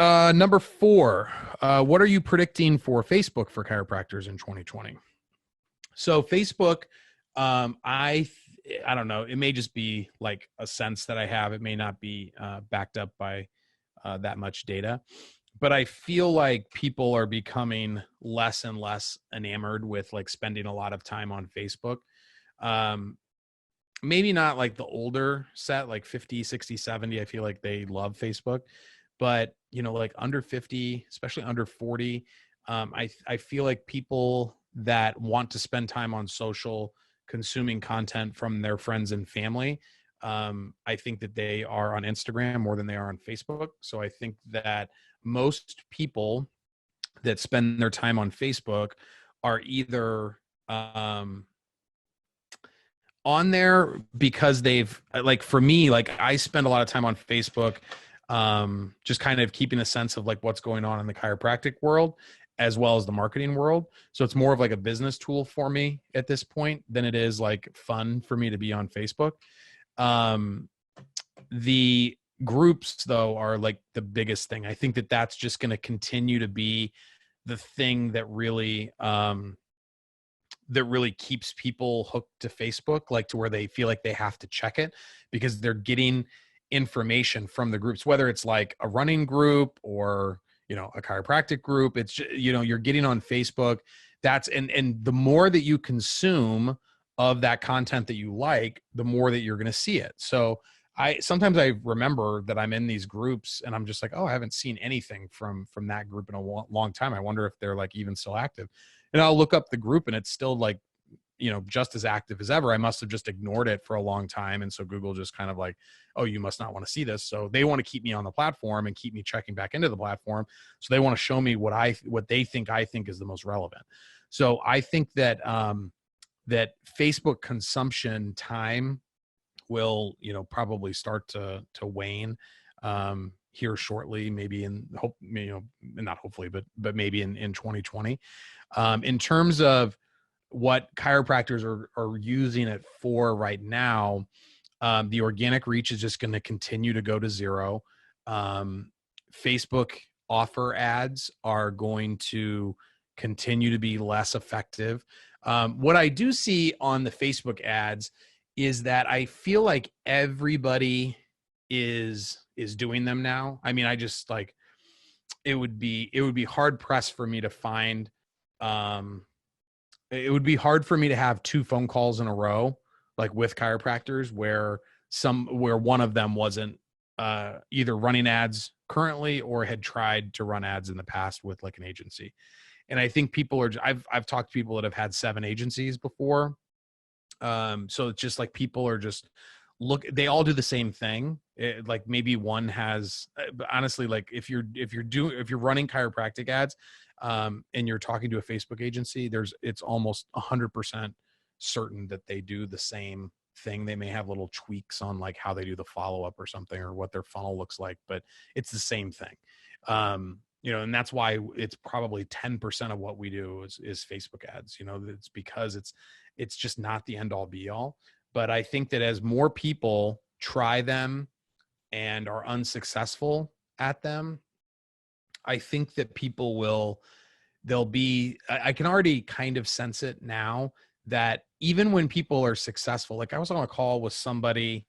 Number four, what are you predicting for Facebook for chiropractors in 2020? So Facebook, I don't know. It may just be like a sense that I have. It may not be backed up by that much data, but I feel like people are becoming less and less enamored with like spending a lot of time on Facebook. Um, Maybe not like the older set, like 50, 60, 70. I feel like they love Facebook, but like under 50, especially under 40, I feel like people that want to spend time on social, consuming content from their friends and family, I think that they are on Instagram more than they are on Facebook. So I think that most people that spend their time on Facebook are either on there because they've, like, for me, like I spend a lot of time on Facebook, just kind of keeping a sense of like what's going on in the chiropractic world as well as the marketing world. So it's more of like a business tool for me at this point than it is like fun for me to be on Facebook. um the groups though are like the biggest thing. I think that that's just going to continue to be the thing that really keeps people hooked to Facebook, like to where they feel like they have to check it because they're getting information from the groups, whether it's like a running group or, a chiropractic group. It's just, you're getting on Facebook. And the more that you consume of that content that you like, the more that you're going to see it. So sometimes I remember that I'm in these groups and I'm just like, oh, I haven't seen anything from that group in a long time. I wonder if they're like even still active. And I'll look up the group and it's still like, just as active as ever. I must have just ignored it for a long time. And so Google just kind of like, oh, you must not want to see this. So they want to keep me on the platform and keep me checking back into the platform. So they want to show me what they think I think is the most relevant. So I think that, that Facebook consumption time will, probably start to wane, here shortly, maybe not hopefully, but maybe in 2020. In terms of what chiropractors are using it for right now, the organic reach is just going to continue to go to zero. Facebook offer ads are going to continue to be less effective. What I do see on the Facebook ads is that I feel like everybody is doing them now. I mean, I just like, it would be hard pressed for me to find, it would be hard for me to have two phone calls in a row, like with chiropractors, where one of them wasn't either running ads currently or had tried to run ads in the past with like an agency. And I think I've talked to people that have had 7 agencies before. So it's just like people are just they all do the same thing. Like maybe one has, but honestly, like if you're running chiropractic ads, and you're talking to a Facebook agency, it's almost 100% certain that they do the same thing. They may have little tweaks on like how they do the follow-up or something, or what their funnel looks like, but it's the same thing. And that's why it's probably 10% of what we do is Facebook ads. It's because it's just not the end all be all. But I think that as more people try them and are unsuccessful at them, I think that I can already kind of sense it now, that even when people are successful, like I was on a call with somebody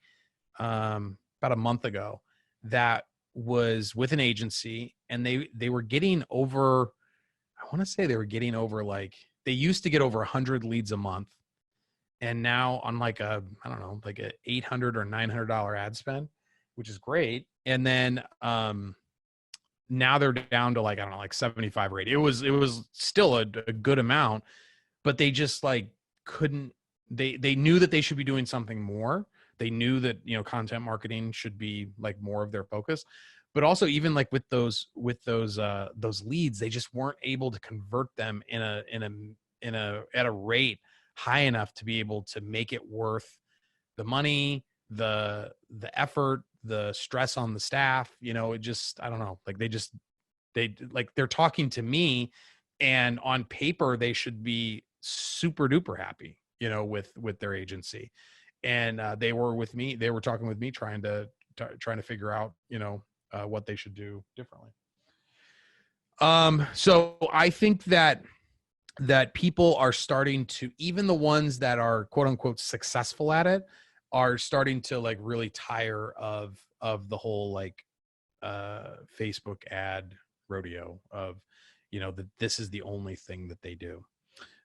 about a month ago that was with an agency, and they were getting over, I want to say they were getting over, like they used to get over 100 leads a month. And now on like I don't know, like a $800 or $900 ad spend, which is great. And then, now they're down to like, I don't know, like 75 or 80. It was still a good amount, but they just like couldn't, they knew that they should be doing something more. They knew that, content marketing should be like more of their focus, but also even like with those leads, they just weren't able to convert them at a rate high enough to be able to make it worth the money, the effort, the stress on the staff. It just, I don't know, like they're talking to me, and on paper they should be super duper happy, with their agency. And they were talking with me, trying to figure out, what they should do differently. So I think that people are starting to, even the ones that are quote unquote successful at it, are starting to like really tire of the whole like Facebook ad rodeo of, that this is the only thing that they do.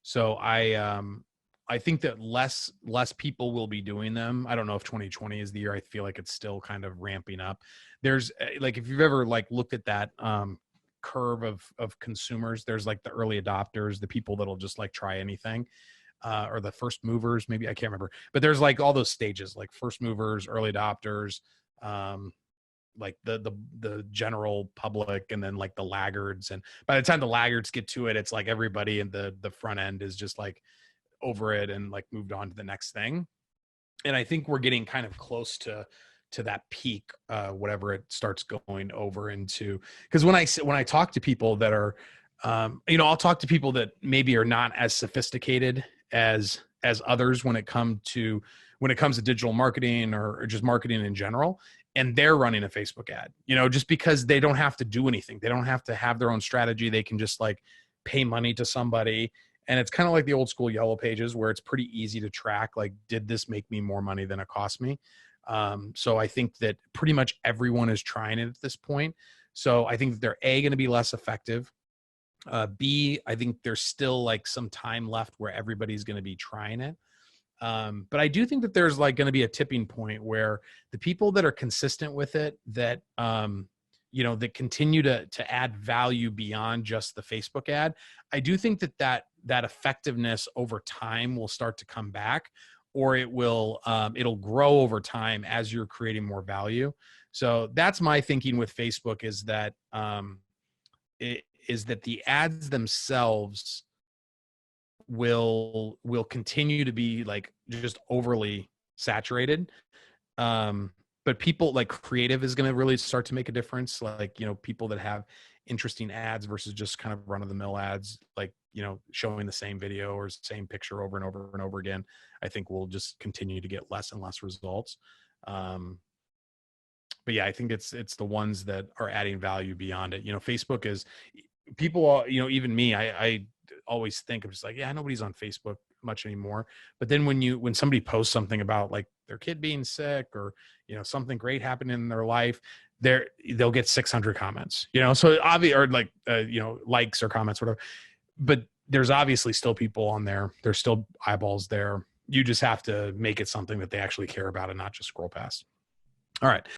So I think that less people will be doing them. I don't know if 2020 is the year. I feel like it's still kind of ramping up. There's like, if you've ever like looked at that curve of consumers, there's like the early adopters, the people that'll just like try anything, or the first movers, maybe, I can't remember, but there's like all those stages, like first movers, early adopters, like the general public, and then like the laggards. And by the time the laggards get to it, it's like everybody in the front end is just like over it and like moved on to the next thing. And I think we're getting kind of close to that peak, whatever it starts going over into. Because when I talk to people that are, I'll talk to people that maybe are not as sophisticated as others when it comes to digital marketing, or just marketing in general, and they're running a Facebook ad, just because they don't have to do anything. They don't have to have their own strategy. They can just like pay money to somebody. And it's kind of like the old school Yellow Pages, where it's pretty easy to track, like, did this make me more money than it cost me? So I think that pretty much everyone is trying it at this point. So I think that they're going to be less effective. B, I think there's still like some time left where everybody's going to be trying it. But I do think that there's like going to be a tipping point where the people that are consistent with it, that, that continue to add value beyond just the Facebook ad, I do think that effectiveness over time will start to come back, or it'll grow over time as you're creating more value. So that's my thinking with Facebook, is that, the ads themselves will continue to be like just overly saturated. But people like creative is going to really start to make a difference. Like, people that have interesting ads versus just kind of run of the mill ads, like, showing the same video or same picture over and over and over again, I think we'll just continue to get less and less results. But yeah, I think it's the ones that are adding value beyond it. Facebook is, people, even me, I always think, I'm just like, yeah, nobody's on Facebook much anymore. But then when somebody posts something about like their kid being sick, or something great happened in their life, they'll get 600 comments, so obvious, or like likes or comments, whatever. But there's obviously still people on there. There's still eyeballs there. You just have to make it something that they actually care about and not just scroll past. All right.